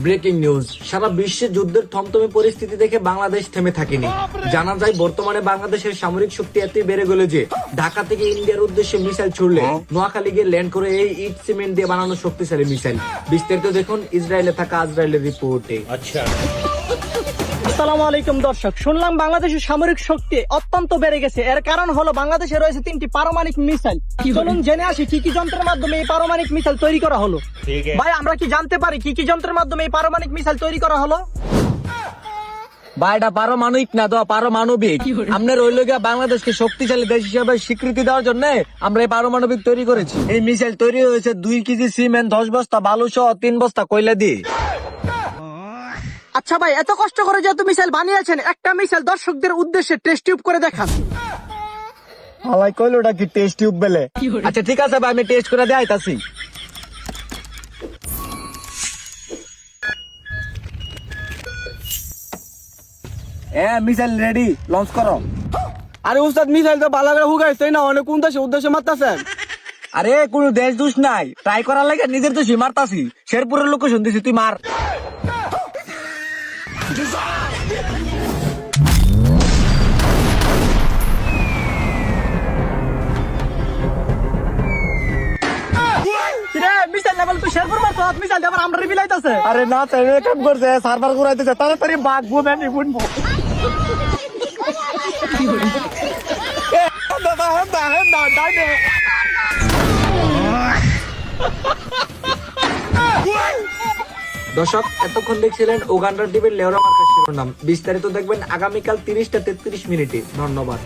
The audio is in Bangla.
ব্রেকিং নিউজ, সারা বিশ্বে যুদ্ধের থমথমে পরিস্থিতি দেখে বাংলাদেশ থেমে থাকেনি। জানা যায় বর্তমানে বাংলাদেশের সামরিক শক্তি এতই বেড়ে গেল যে ঢাকা থেকে ইন্ডিয়ার উদ্দেশ্যে মিসাইল ছুড়লে নোয়াখালী গিয়ে ল্যান্ড করে এই ইট সিমেন্ট দিয়ে বানানো শক্তিশালী মিসাইল। বিস্তারিত দেখুন ইসরায়েলে থাকা আজরাইলের রিপোর্টে। আসসালামু আলাইকুম দর্শক, শুনলাম বাংলাদেশের সামরিক শক্তি অত্যন্ত বেড়ে গেছে। এর কারণ হলো বাংলাদেশে রয়েছে 3টি পারমাণবিক মিসাইল। চলুন জেনে আসি কি কি যন্ত্রের মাধ্যমে এই পারমাণবিক মিসাইল তৈরি করা হলো। ভাই, আমরা কি জানতে পারি কি কি যন্ত্রের মাধ্যমে এই পারমাণবিক মিসাইল তৈরি করা হলো? ভাই, এটা পারমাণবিক না তো পারমাণবিক। আপনার ওই লোক বাংলাদেশকে শক্তিশালী দেশ হিসেবে স্বীকৃতি দেওয়ার জন্য আমরা এই পারমাণবিক তৈরি করেছি। এই মিসাইল তৈরি হয়েছে 2 কেজি সিমেন্ট, 10 বস্তা বালু সহ 3 বস্তা কয়লা দিয়ে। আচ্ছা ভাই, এত কষ্ট করে যেহেতু মিসাইল বানিয়েছেন, একটা মিসাইল দর্শকদের উদ্দেশ্যে টেস্ট টিউব করে দেখান। হালাই কইলোটা কি টেস্ট টিউব বলে? আচ্ছা ঠিক আছে ভাই, আমি টেস্ট করে দিয়ে আইতাছি। মিসাইল রেডি, লঞ্চ করো। আরে উস্তাদ, মিসাইল তো ভালো করে হুগাইছে না, অনেক কোন দেশে উদ্দেশ্যে মারতাছেন? আরে কোন দেশ দোষ নাই, ট্রাই করার লাগে নিজের দেশে মারতাছি। শেরপুরের লোকেশন দিছি, তুই মার। মিসাইল লেভেল তো শেরপুর মারছো, মিসাইল আবার আমরা রিবিলাইতাছে। আরে না, তাই কাম করছে, সার্ভার ঘুরাইতেছে, তাড়াতাড়ি বাঘ বুমে নি বুনবো। দর্শক, এতক্ষণ দেখছিলেন উগান্ডার টিমের লেওরা মার্কার শিরোনাম। বিস্তারিত দেখবেন আগামীকাল 30টা 33 মিনিটে। ধন্যবাদ।